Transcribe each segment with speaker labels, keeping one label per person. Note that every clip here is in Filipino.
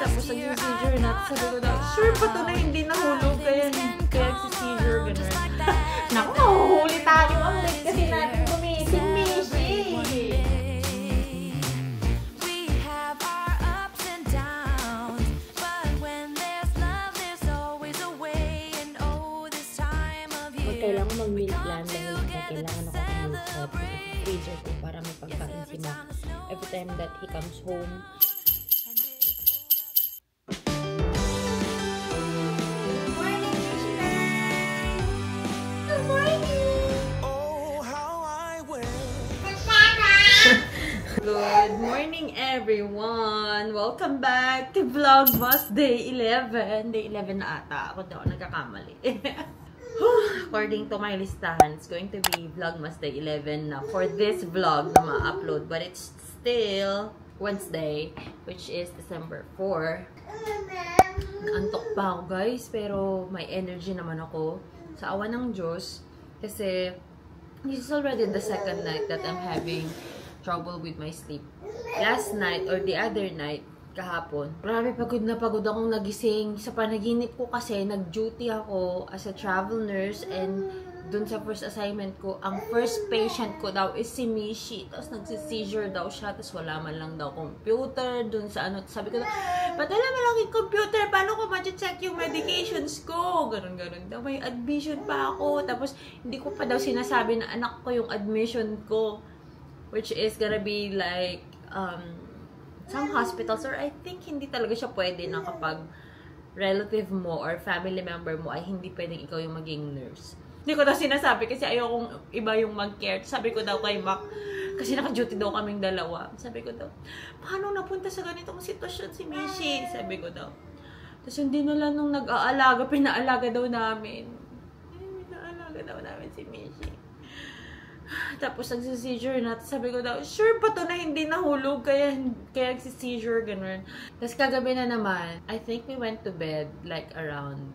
Speaker 1: Tapos nag-seizure na. Sabi ko daw, sure pa to na hindi nahulog. Kaya nag-seizure, gano'n. Naku, mahuhuli tayo ang late kasi natin gumising, Mishi. Kailangan mag-meal plan dahil kailangan ako mag-meal sa freezer ko para may pagkain si Mac every time that he comes home. Good morning, Michigan! Good morning! Oh, how I wish! Good morning, everyone! Welcome back to Vlogmas Day 11. Day 11 na ata. Ako daw nagkakamali. According to my listahan, it's going to be Vlogmas Day 11 na for this vlog na ma-upload. But it's still Wednesday, which is December 4. Naantok pa ako, guys. Pero may energy naman ako. Sa awa ng Diyos. Kasi this is already the second night that I'm having trouble with my sleep. Last night or the other night, kahapon, grabe pagod na pagod akong nagising. Sa panaginip ko kasi, nag-duty ako as a travel nurse and dun sa first assignment ko, ang first patient ko daw is si Mishi. Tapos nagsi-seizure daw siya, tapos wala man lang daw computer dun sa ano. Sabi ko daw, padala mo lang yung computer, paano ko ma-check yung medications ko? Ganon-ganon daw, may admission pa ako. Tapos hindi ko pa daw sinasabi na anak ko yung admission ko, which is gonna be like, some hospitals, or I think hindi talaga siya pwede na kapag relative mo or family member mo ay hindi pwedeng ikaw yung maging nurse. Hindi ko daw sinasabi kasi ayokong iba yung mag-care. Sabi ko daw kay Mac, kasi naka-duty daw kaming dalawa. Sabi ko daw, paano napunta sa ganitong sitwasyon si Mishi? Sabi ko daw. Tapos hindi nila nung nag-aalaga, pinaalaga daw namin. Pinaalaga daw namin si Mishi. Tapos nagsi-seizure na. Sabi ko daw, sure pa to na hindi nahulog. Kaya nagsi-seizure, gano'n. Tapos kagabi na naman, I think we went to bed like around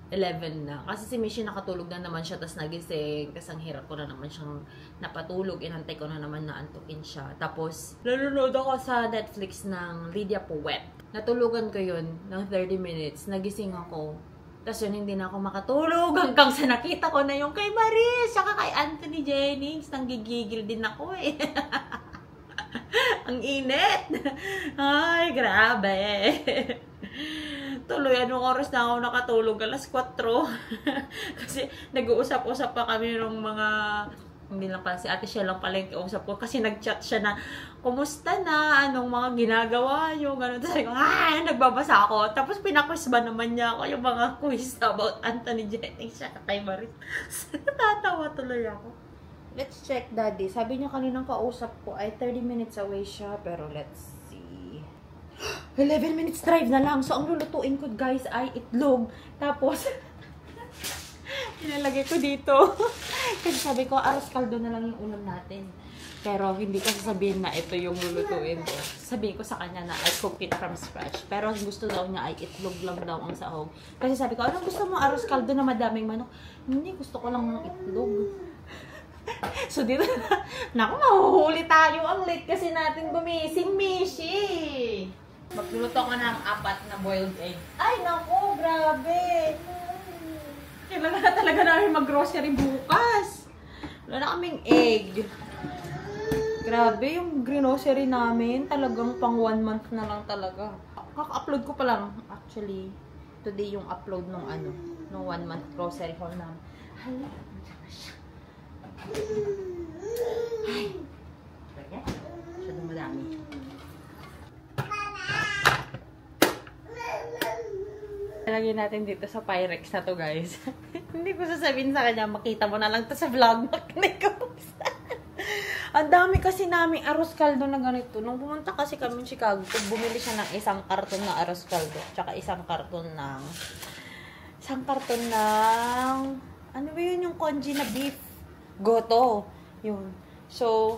Speaker 1: 11 na. Kasi si Mishi nakatulog na naman siya. Tapos nagising. Tapos ang hirap ko na naman siyang napatulog. Inantay ko na naman na antukin siya. Tapos nanonood ako sa Netflix ng Lydia Poet. Natulugan ko yun ng 30 minutes. Nagising ako. Tapos yun, hindi na ako makatulog hanggang sa nakita ko na yung kay Maris, saka kay Anthony Jennings. Nanggigigil din ako eh. Ang init. Ay, grabe. Tuloy, anong oras na ako nakatulog? Alas 4. Kasi nag-uusap-usap pa kami ng mga, hindi lang pala si ate siya lang pala yung kausap ko. Kasi nag-chat siya na, kumusta na? Anong mga ginagawa nyo? Ganun. Tapos sabi ko, nagbabasa ako. Tapos pinaquiz ba naman niya ako yung mga quiz about Anthony Jennings siya kay Maris. Natatawa tuloy ako. Let's check, Daddy. Sabi niya kaninang kausap ko ay 30 minutes away siya. Pero let's see. 11 minutes drive na lang. So, ang lulutuin ko, guys, ay itlog. Tapos, ilalagay ko dito. Kasi sabi ko, aros kaldo na lang yung ulam natin. Pero hindi ko sasabihin na ito yung lulutuin ko. Sabihin ko sa kanya na I cook it from scratch. Pero gusto daw niya ay itlog lang daw ang sahog. Kasi sabi ko, anong gusto mo? Aros kaldo na madaming manok? Hindi, gusto ko lang ng itlog. So dito na, naku, mahuhuli tayo ang late kasi natin gumising, Mishi. Magluluto ko ng 4 na boiled egg. Ay, naku, grabe. Kailangan na talaga namin mag-grocery bukas. Wala na kaming egg. Grabe, yung grocery namin, talagang pang 1 month na lang talaga. Kaka-upload ko pa lang, actually. Today yung upload ng ng 1 month grocery haul namin. Hala, ay, masyado madami. Lagyan natin dito sa Pyrex na to, guys. Hindi ko sasabihin sa kanya, makita mo na lang to sa vlog. Ang dami kasi namin arroz caldo na ganito. Nung pumunta kasi kami in Chicago, bumili siya ng isang karton na arroz caldo. Tsaka isang karton ng ano ba yun yung congee na beef? Goto. Yun. So,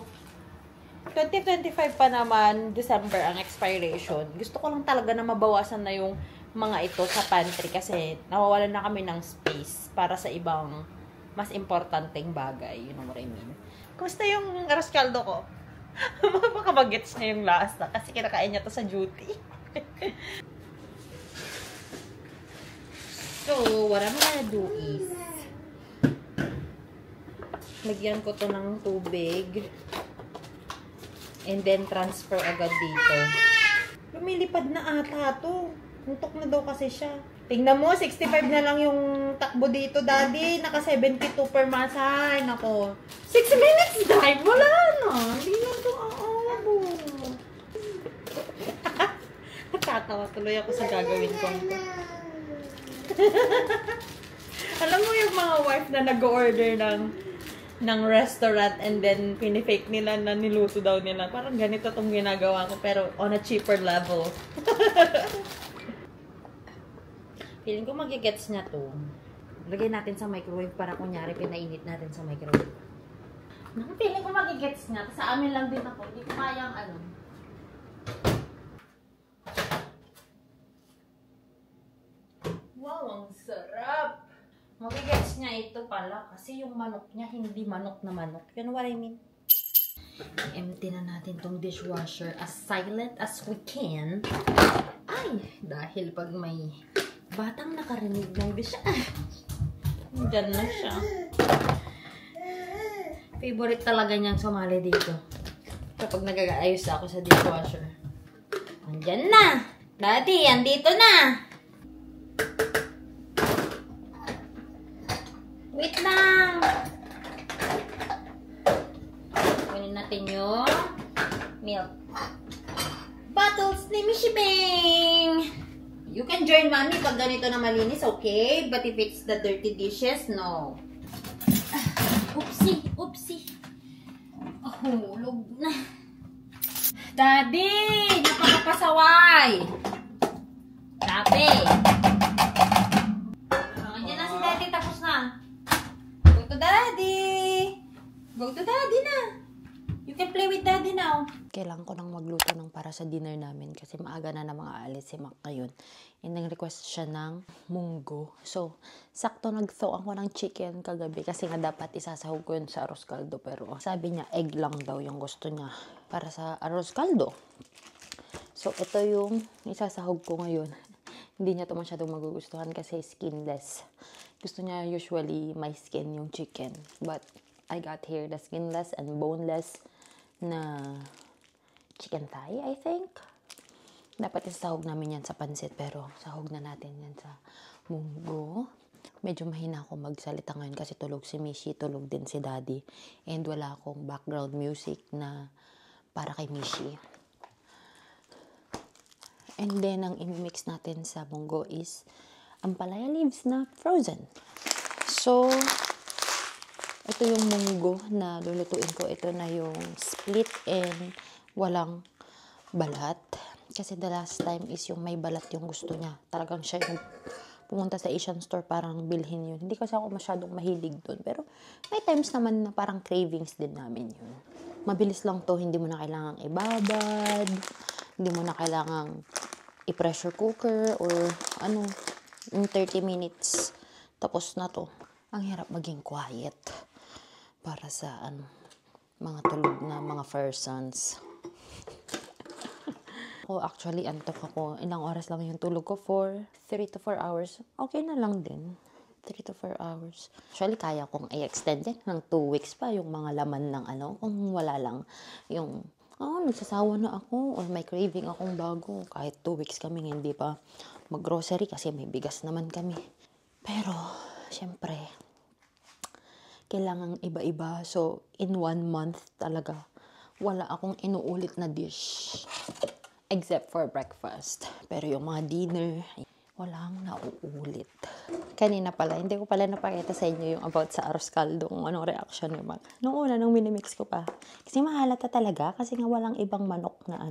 Speaker 1: 2025 pa naman, December ang expiration. Gusto ko lang talaga na mabawasan na yung mga ito sa pantry kasi nawawalan na kami ng space para sa ibang mas importanteng bagay. You know what I mean? Kumusta yung arroz caldo ko? Baka mag-gets niya yung last na kasi kinakain niya to sa duty. So, what I'm gonna do is, lagyan ko to ng tubig. And then, transfer agad dito. Lumilipad na ata to. Tuntok na daw kasi siya. Tingnan mo, 65 na lang yung takbo dito, Daddy. Naka 72 per masay. Nako. 6 minutes dive. Wala na. Hindi na ito aawa. Natatawa tuloy ako sa gagawin ko. Alam mo yung mga wife na nag-order ng restaurant and then pinifake nila na niluto daw nila. Parang ganito tong ginagawa ko pero on a cheaper level. Feeling ko magigets niya to. Lagay natin sa microwave para kunyari pinainit natin sa microwave. Feeling ko magigets niya. Sa amin lang din ako. Hindi ko kayang ano. Wow, ang sarap! Magigets niya ito pala kasi yung manok niya hindi manok na manok. You know what I mean? Empty na natin tong dishwasher as silent as we can. Ay, dahil pag may batang nakarinig ng dish. Diyan na siya. Favorite talaga niyang sumali dito. Kapag nag-aayos ako sa dishwasher. Andyan na! Daddy, andito na! Wait lang! Kunin natin yung milk. Bottles ni Mishi Bing! You can join mommy pag ganito na malinis, okay? But if it's the dirty dishes, no. Oopsie, oopsie. Hulog na. Daddy! Napakapasaway! Sabi! Andiyan na si Daddy, tapos na. Go to Daddy! Go to Daddy na! You can play with Daddy now. Kailangan ko nang magluto ng para sa dinner namin kasi maaga na mga aalis si Mac ngayon. And nag-request siya ng munggo. So, sakto nag-thaw ako ng chicken kagabi kasi nga dapat isasahog ko yun sa arroz caldo. Pero sabi niya, egg lang daw yung gusto niya para sa arroz caldo. So, ito yung isasahog ko ngayon. Hindi niya ito masyadong magugustuhan kasi skinless. Gusto niya usually may skin yung chicken. But, I got here the skinless and boneless na chicken thigh, I think. Dapat isahog namin yan sa pansit, pero sahog na natin yan sa munggo. Medyo mahina ako magsalita ngayon kasi tulog si Mishi, tulog din si Daddy. And wala akong background music na para kay Mishi. And then, ang imimix natin sa munggo is ampalaya leaves na frozen. So, ito yung munggo na lulutuin ko. Ito na yung split and walang balat. Kasi the last time is yung may balat yung gusto niya. Talagang siya yung pumunta sa Asian store parang bilhin yun. Hindi kasi ako masyadong mahilig doon. Pero may times naman na parang cravings din namin yun. Mabilis lang to. Hindi mo na kailangang ibabad. Hindi mo na kailangang i-pressure cooker or ano, in 30 minutes. Tapos na to. Ang hirap maging quiet para sa mga tulog na mga persons. Ako actually antok ako. Ilang oras lang yung tulog ko for 3 to 4 hours. Okay na lang din. 3 to 4 hours. Actually kaya kong i-extend din ng 2 weeks pa yung mga laman ng kung wala lang yung nagsasawa na ako or may craving akong bago. Kahit 2 weeks kami hindi pa mag-grocery kasi may bigas naman kami. Pero syempre kailangang iba-iba. So, in 1 month talaga, wala akong inuulit na dish. Except for breakfast. Pero yung mga dinner, walang nauulit. Kanina pala, hindi ko pala napakita sa inyo yung about sa arroz caldo, kung anong reaction ni Mac. Noong una, nung minimix ko pa. Kasi mahalata talaga, kasi nga walang ibang manok na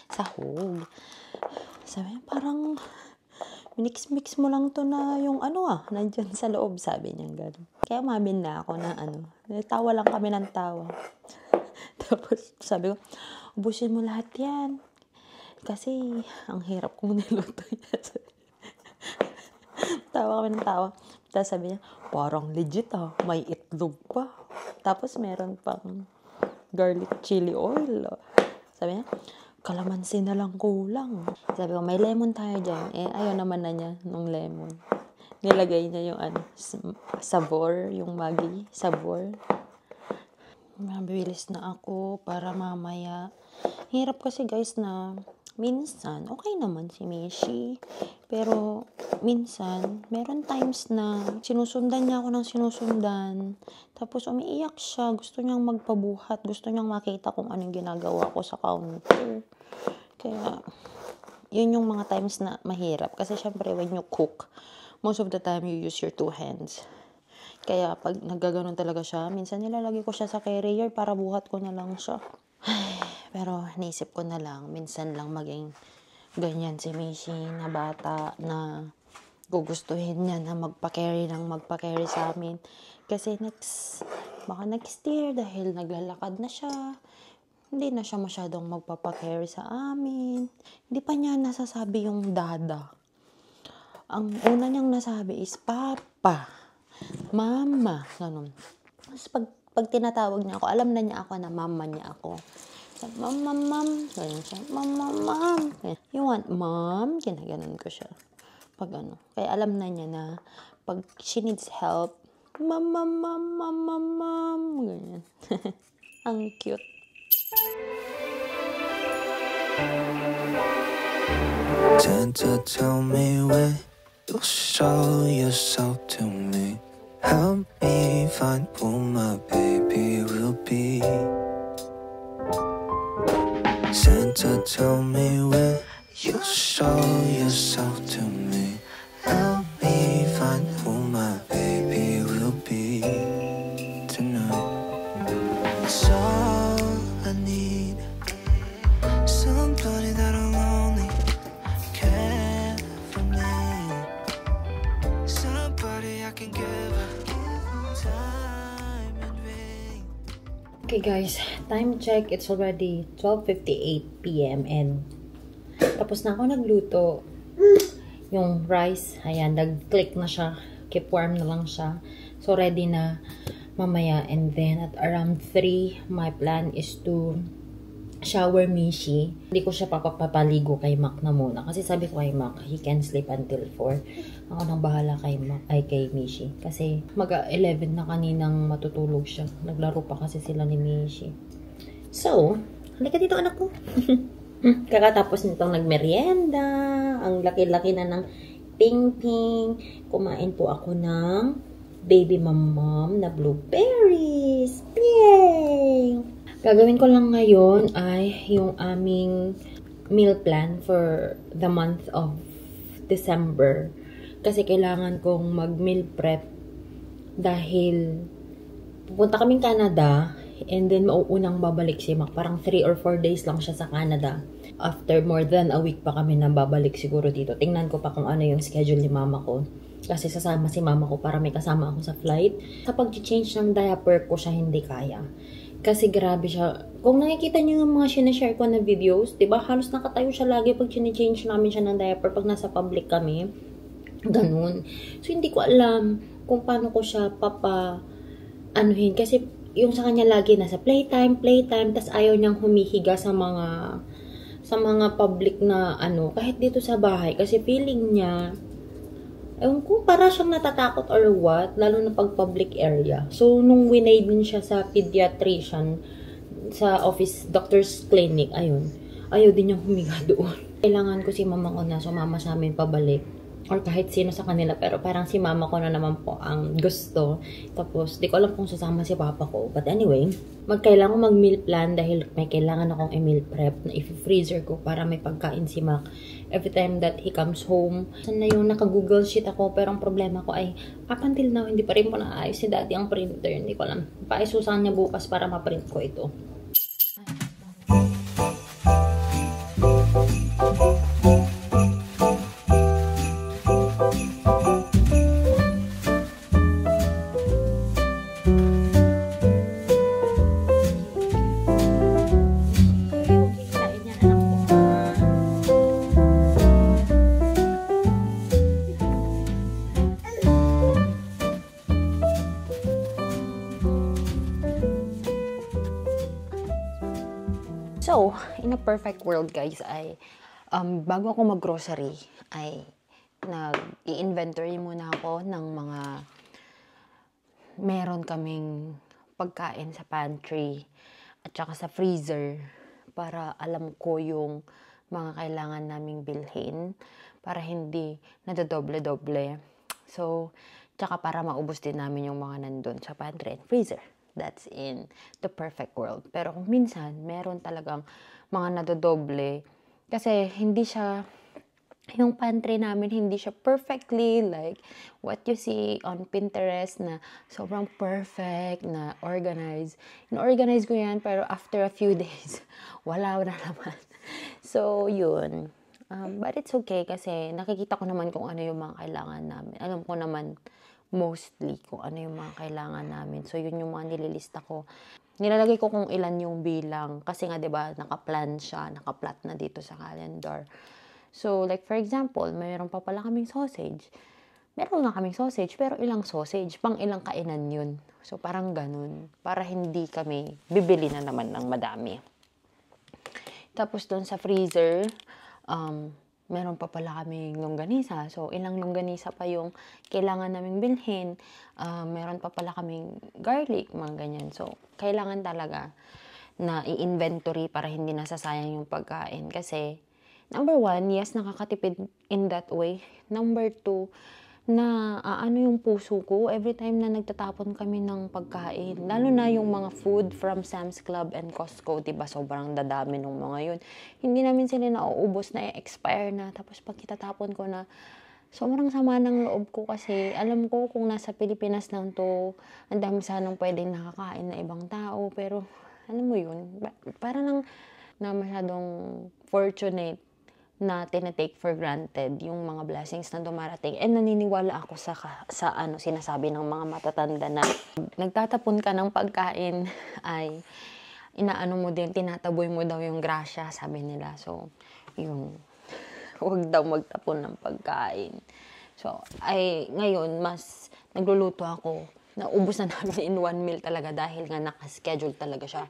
Speaker 1: sahog. Sabi, parang mix mo lang to na yung nandyan sa loob, sabi niya gano'n. Kaya mamin na ako na tawa lang kami ng tawa. Tapos sabi ko, ubusin mo lahat yan. Kasi ang hirap kong niluto yan. Tawa kami ng tawa. Tapos sabi niya, parang legit may itlog pa. Tapos meron pang garlic chili oil. Sabi niya, kalamansi na lang kulang. Sabi ko, may lemon tayo dyan. Ayaw naman na niya nung lemon. Nilagay niya yung sabor, yung Maggi, sabor. Mabilis na ako para mamaya. Hirap kasi guys na minsan, okay naman si Mishi. Pero minsan, meron times na sinusundan niya ako ng sinusundan. Tapos umiiyak siya. Gusto niyang magpabuhat. Gusto niyang makita kung anong ginagawa ko sa counter. Kaya, yun yung mga times na mahirap. Kasi syempre, when you cook, most of the time, you use your 2 hands. Kaya pag naggaganon talaga siya, minsan nilalagay ko siya sa carrier para buhat ko na lang siya. Pero naisip ko na lang, minsan lang maging ganyan si Mishi na bata na gugustuhin niya na magpa-carry sa amin. Kasi baka next year dahil naglalakad na siya, hindi na siya masyadong magpapa-carry sa amin. Hindi pa niya nasasabi yung dada. Ang una niyang nasabi is papa, mama, ganun. Tapos pag tinatawag niya ako, alam na niya ako na mama niya ako. So, mom, ganun siya, mom. You want mom? Ginaganon ko siya. Pag ano. Kaya alam na niya na pag she needs help, mom, ganyan. Ang cute.
Speaker 2: Tend to tell me when you'll show yourself to me. Help me find who my baby will be. Santa, tell me when you'll show yourself to me. Help me find who my baby will be tonight. It's all I need. Somebody that I'll only care for me. Somebody I can give a time and ring.
Speaker 1: Okay guys, time check. It's already 12:58 p.m. and tapos na ako nagluto. Yung rice, ayan, nag-click na siya. Keep warm na lang siya. So, ready na mamaya. And then, at around 3, my plan is to shower Mishi. Hindi ko siya papapaligo kay Mac na muna. Kasi sabi ko kay Mac, he can sleep until 4. Ako nang bahala kay Mac, kay Mishi. Kasi mag-11 na kaninang matutulog siya. Naglaro pa kasi sila ni Mishi. So, halika dito anak ko. Kakatapos nitong nagmerienda. Ang laki-laki na ng ping-ping. Kumain po ako ng baby mom na blueberries. Yay! Gagawin ko lang ngayon ay yung aming meal plan for the month of December. Kasi kailangan kong mag-meal prep dahil pupunta kaming Canada and then mauunang babalik si Mac. Parang 3 or 4 days lang siya sa Canada. After more than a week pa kami na babalik siguro dito. Tingnan ko pa kung ano yung schedule ni mama ko. Kasi sasama si mama ko para may kasama ako sa flight. Sa pag-change ng diaper ko siya hindi kaya. Kasi grabe siya. Kung nakikita niyo yung mga sinashare ko na videos, diba, halos nakatayo siya lagi pag change namin siya ng diaper pag nasa public kami. Ganun. So, hindi ko alam kung paano ko siya anuhin. Kasi yung sa kanya lagi nasa playtime, tas ayaw niyang humihiga sa mga public na kahit dito sa bahay. Kasi feeling niya, ewan ko, para siyang natatakot or what, lalo na pag public area. So, nung winay din siya sa pediatrician, sa office, doctor's clinic, ayaw din niyang humiga doon. Kailangan ko si mama ko na sumama sa amin pabalik. Or kahit sino sa kanila, pero parang si mama ko na naman po ang gusto. Tapos, di ko alam kung sasama si papa ko. But anyway, magkailangan mag-meal plan dahil may kailangan akong i-meal prep na i-freezer ko para may pagkain si Mac every time that he comes home. Saan na yung naka-Google Sheet ako, pero ang problema ko ay, up until now, hindi pa rin po naayos si daddy ang printer. Hindi ko alam. Paisusan niya bukas para ma-print ko ito. So, in a perfect world guys, ay bago ako mag-grocery, ay nag-i-inventory muna ako ng mga meron kaming pagkain sa pantry at saka sa freezer para alam ko yung mga kailangan naming bilhin para hindi nadodoble-doble. So, tsaka para maubos din namin yung mga nandun sa pantry and freezer. That's in the perfect world. Pero kung minsan, meron talagang mga nadodoble kasi hindi siya yung pantry namin, hindi siya perfectly like what you see on Pinterest na sobrang perfect, na organized. In-organize ko yan, pero after a few days, wala na naman. So, yun. But it's okay kasi nakikita ko naman kung ano yung mga kailangan namin. Alam ko naman mostly kung ano yung mga kailangan namin. So, yun yung mga nililista ko. Nilalagay ko kung ilan yung bilang. Kasi nga, di ba, nakaplan siya, nakaplat na dito sa calendar. So, like for example, mayroon pa pala kaming sausage. Meron na kaming sausage, pero ilang sausage? Pang ilang kainan yun. So, parang ganun. Para hindi kami bibili na naman ng madami. Tapos, doon sa freezer, meron pa pala kaming longganisa. So, ilang longganisa pa yung kailangan naming bilhin. Meron pa pala kaming garlic, mga ganyan. So, kailangan talaga na i-inventory para hindi nasasayang yung pagkain. Kasi, number one, yes, nakakatipid in that way. Number two, na ano yung puso ko every time na nagtatapon kami ng pagkain. Lalo na yung mga food from Sam's Club and Costco, diba? Sobrang dadami ng mga yun. Hindi namin sila nauubos na expire na. Tapos pag itatapon ko na, sobrang sama ng loob ko kasi alam ko kung nasa Pilipinas lang to, ang dami sanang pwedeng nakakain na ibang tao. Pero, alam mo yun, para lang na masyadong fortunate na tinatake for granted yung mga blessings na dumarating. And naniniwala ako sa ano sinasabi ng mga matatanda na nagtatapon ka ng pagkain ay inaano mo din, tinataboy mo daw yung grasya, sabi nila. So, yung huwag daw magtapon ng pagkain. So, ngayon, mas nagluluto ako. Naubos na namin in 1 meal talaga dahil nga nakaschedule talaga siya.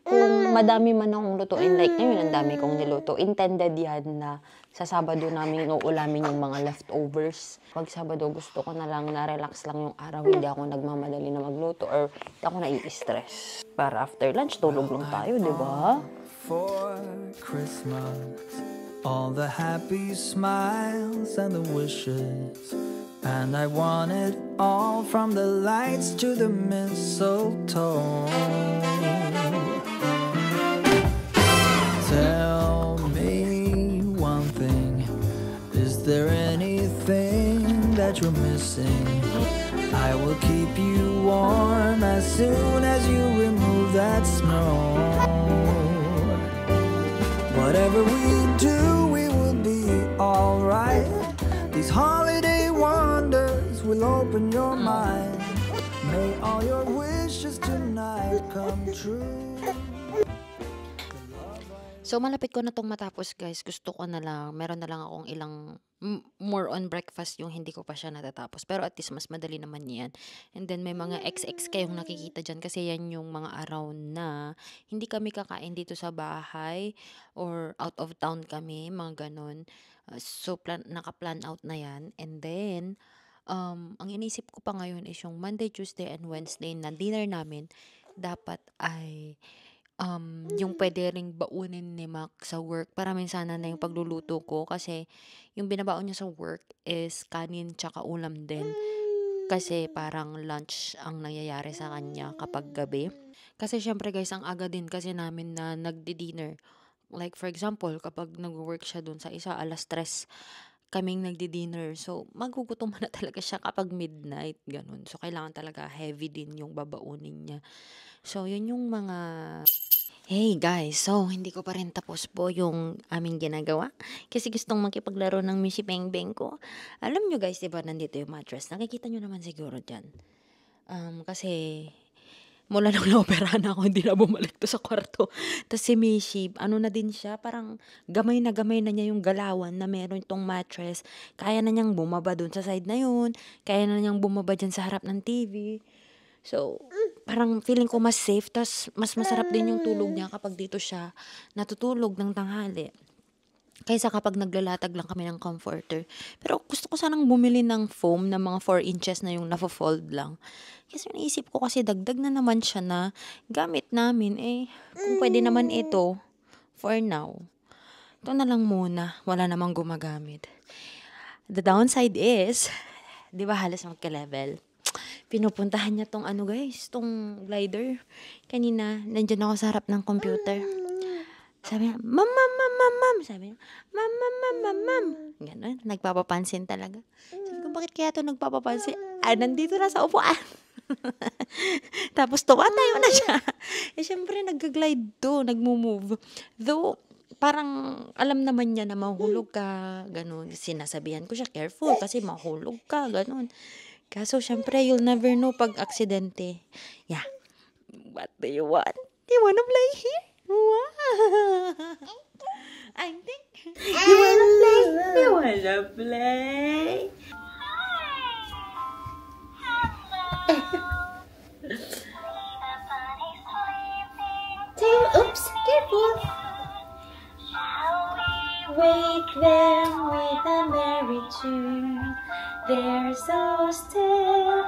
Speaker 1: Kung madami man akong lutuin, like ngayon, ang dami kong niluto, intended yan na sa Sabado namin uulamin yung mga leftovers. Pag Sabado, gusto ko na lang na-relax lang yung araw, hindi ako nagmamadali na magluto or hindi ako nai-stress. Para after lunch, tulog lang tayo, di ba?
Speaker 2: For Christmas, all the happy smiles and the wishes, and I want it all from the lights to the mistletoe. Tell me one thing, is there anything that you're missing? I will keep you warm as soon as you remove that snow. Whatever we do, we will be alright. These holiday wonders will open your mind. May all your wishes tonight come true.
Speaker 1: So, malapit ko na tong matapos, guys. Gusto ko na lang, meron na lang akong ilang, more on breakfast yung hindi ko pa siya natatapos. Pero at least, mas madali naman yan. And then, may mga XX kayong nakikita dyan kasi yan yung mga araw na hindi kami kakain dito sa bahay or out of town kami, mga ganun. So, naka-plan out na yan. And then, ang inisip ko pa ngayon is yung Monday, Tuesday, and Wednesday na dinner namin, dapat ay yung pwede ring baunin ni Mac sa work para minsanan na yung pagluluto ko kasi yung binabaon niya sa work is kanin tsaka ulam din kasi parang lunch ang nangyayari sa kanya kapag gabi. Kasi syempre guys, ang aga din kasi namin na nagdi-dinner. Like for example, kapag nag-work siya dun sa isa, 3:00 kaming nagdi-dinner. So, magugutom na talaga siya kapag midnight, ganun. So, kailangan talaga heavy din yung babaunin niya. So, yun yung mga... Hey guys, so hindi ko pa rin tapos po yung aming ginagawa kasi gustong makipaglaro ng Mishi Beng Beng ko. Alam nyo guys, diba nandito yung mattress? Nakikita nyo naman siguro dyan. Kasi mula nung naoperahan ako, hindi na bumalik to sa kwarto. Tapos si Mishi, ano na din siya, parang gamay na niya yung galawan na meron tong mattress. Kaya na niyang bumaba dun sa side na yun. Kaya na niyang bumaba dyan sa harap ng TV. So, parang feeling ko mas safe, tas mas masarap din yung tulog niya kapag dito siya natutulog ng tanghali. kaysa kapag naglalatag lang kami ng comforter. Pero gusto ko sanang bumili ng foam na mga 4 inches na yung nafo-fold lang. Kasi naisip ko kasi dagdag na naman siya na gamit namin. Kung pwede naman ito, for now, ito na lang muna. Wala namang gumagamit. The downside is, di ba halos magka-level? Pinupuntahan niya tong guys, tong glider. Kanina, nandyan ako sa harap ng computer. Sabi niya, ma'am. Sabi niya, ma'am. Ganun, nagpapapansin talaga. Sabi ko, bakit kaya ito nagpapapansin? Nandito na sa upuan. Tapos tumatayo na siya. Syempre, nag-glide to, nagmo-move. Though, parang alam naman niya na mahulog ka, ganun. Sinasabihan ko siya, careful, kasi mahulog ka, ganun. Kaso, syempre, you'll never know pag aksidente. Yeah. What do you want? Do you wanna play here? Wow. I think you wanna play? You wanna play? Oops, careful. Wake them with a merry tune. They're so still.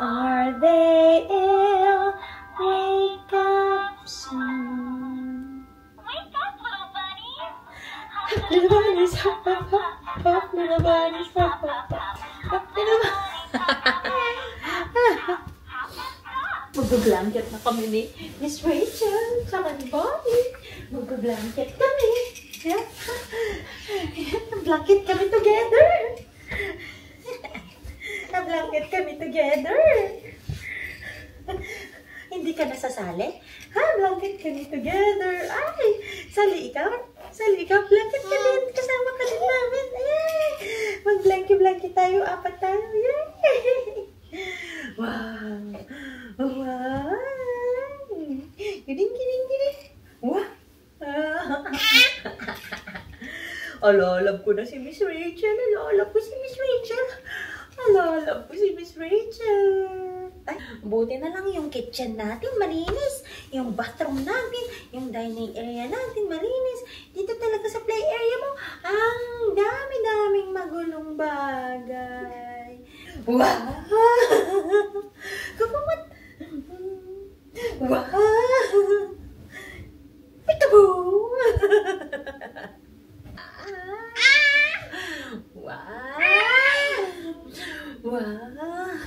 Speaker 1: Are they ill? Wake up soon.
Speaker 3: Wake up, little bunnies!
Speaker 1: Little bunnies, hop, hop, hop, hop, little bunnies, hop, hop, hop, hop, little Mag-blanket na kami ni Miss Rachel, tsaka ni Bonnie. Mag-blanket kami. Yeah. Blanket kami together. Na-blanket kami together. Hindi ka nasasali? Blanket kami together. Ay, sali ikaw. Blanket ka din. Kasama ka din namin. Mag-blanket tayo. 4 tayo. Yay! Wow. Giling. Wow. Love ko na si Miss Rachel. Love ko si Miss Rachel. Ay, buti na lang yung kitchen natin malinis. Yung bathroom natin, yung dining area natin malinis. Dito talaga sa play area mo, ang dami-daming magulong bagay. Wow! Kapamot! Wow! Pitaboo!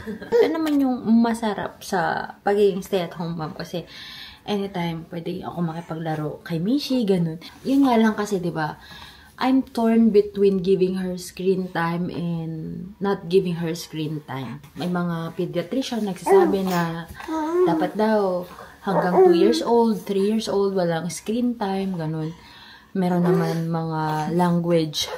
Speaker 1: Ito naman yung masarap sa pagiging stay-at-home mom kasi anytime pwede ako makipaglaro kay Mishi, ganun. Yun nga lang kasi, di ba, I'm torn between giving her screen time and not giving her screen time. May mga pediatrician nagsasabi na dapat daw hanggang 2 years old, 3 years old, walang screen time, ganun. Meron naman mga language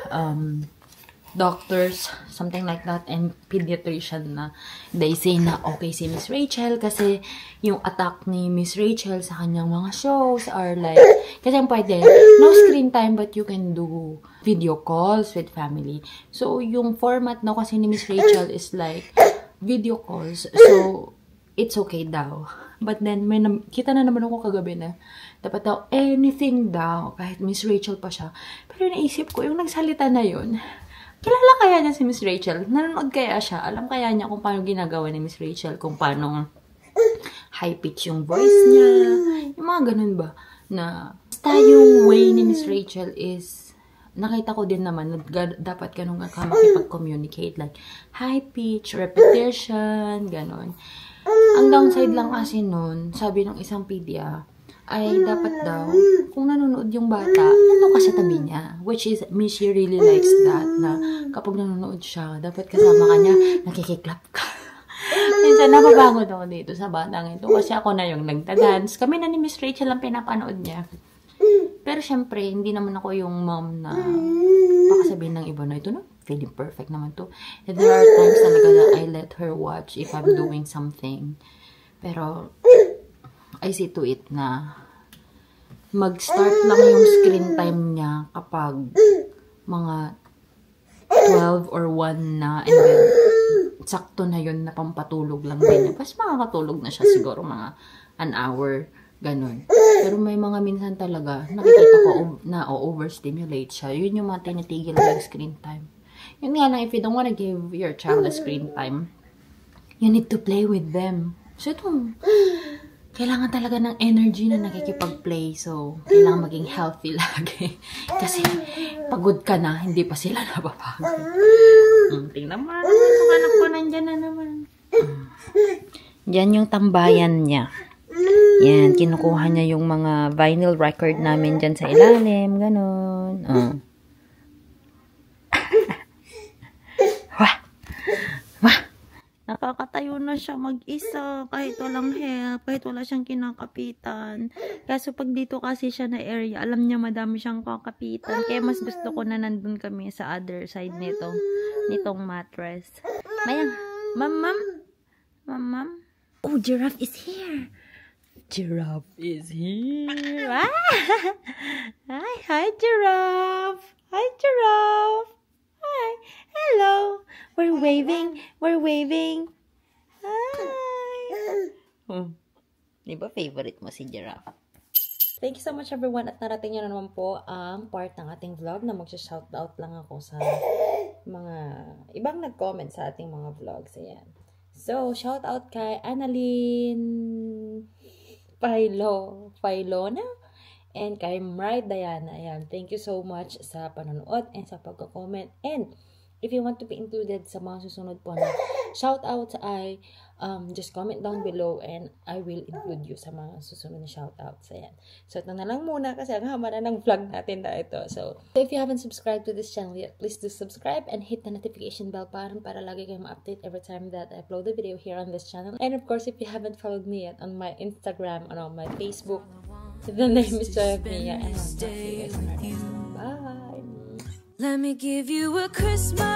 Speaker 1: doctors, something like that, and pediatrician na they say na okay si Miss Rachel kasi yung attack ni Miss Rachel sa kanyang mga shows are like, kasi pwede, no screen time but you can do video calls with family. So, yung format na kasi ni Miss Rachel is like video calls. So, it's okay daw. But then, kita na naman ako kagabi na dapat daw anything daw, kahit Miss Rachel pa siya. Pero naisip ko, yung nagsalita na yun, kilala kaya niya si Miss Rachel? Nanonood kaya siya? Alam kaya niya kung paano ginagawa ni Miss Rachel? Kung paano high pitch yung voice niya? Yung mga ganun ba? Na basta yung way ni Miss Rachel is, nakita ko din naman na dapat ganun ka makipag-communicate. Like, high pitch, repetition, ganun. Ang downside lang kasi nun, sabi ng isang pedia, ay dapat daw, kung nanonood yung bata, nandun ka sa tabi niya. Which is, Mishi really likes that, na kapag nanonood siya, dapat kasama ka niya, nakikiklap ka. Minsan, napapagod ako dito sa batang ito, kasi ako na yung nagda-dance. Kami na ni Miss Rachel ang pinapanood niya. Pero syempre, hindi naman ako yung mom na pakasabihin ng iba na ito na, feeling perfect naman to. And there are times talaga na I let her watch if I'm doing something. Pero, I see to it na mag-start lang yung screen time niya kapag mga 12 or 1 na, and then sakto na yun na pampatulog lang din niya. Pas makakatulog na siya siguro mga an hour Ganon. Pero may mga minsan talaga, nakikita ko na overstimulate siya. Yun yung mga tinitigil ko yung screen time. Yun nga lang, if you don't wanna give your child a screen time, you need to play with them. So ito, kailangan talaga ng energy na nakikipag-play. So, kailangan maging healthy lagi. Kasi, pagod ka na, hindi pa sila napapagod. Tingnan mo, itong anak ko nandyan na naman. Yan yung tambayan niya. Yan, kinukuha niya yung mga vinyl record namin dyan sa ilalim. Ganon. Wah! Wah! Nakakatayo na siya mag-isa kahit walang help, kahit wala siyang kinakapitan. Kaso pag dito kasi siya na area, alam niya madami siyang kakapitan. Kaya mas gusto ko na nandun kami sa other side nitong mattress. Mayang, Ma'am. Oh, Giraffe is here. Giraffe is here. Ah! Hi, Giraffe. Hi, Giraffe. Hi. Hello. We're waving. Hi. Diba favorite mo si Giraffe? Thank you so much everyone at narating nyo na naman po ang part ng ating vlog na magsha-shoutout lang ako sa mga ibang nag-comment sa ating mga vlogs. Ayan. So, shoutout kay Annalyn Pailona and kay Mray Diana. Ayan. Thank you so much sa panonood and sa pagko-comment. And if you want to be included sa mga susunod po na shoutouts ay just comment down below and I will include you sa mga susunod na shoutouts. Ayan. So, ito na lang muna kasi ang haba na ng vlog natin na ito. So, if you haven't subscribed to this channel yet, please do subscribe and hit the notification bell para lagi kayong ma-update every time that I upload a video here on this channel. And of course, if you haven't followed me yet on my Instagram and on my Facebook, the name is Joy of Mia. And I'll talk to you guys on our next one. Bye!
Speaker 4: Let me give you a Christmas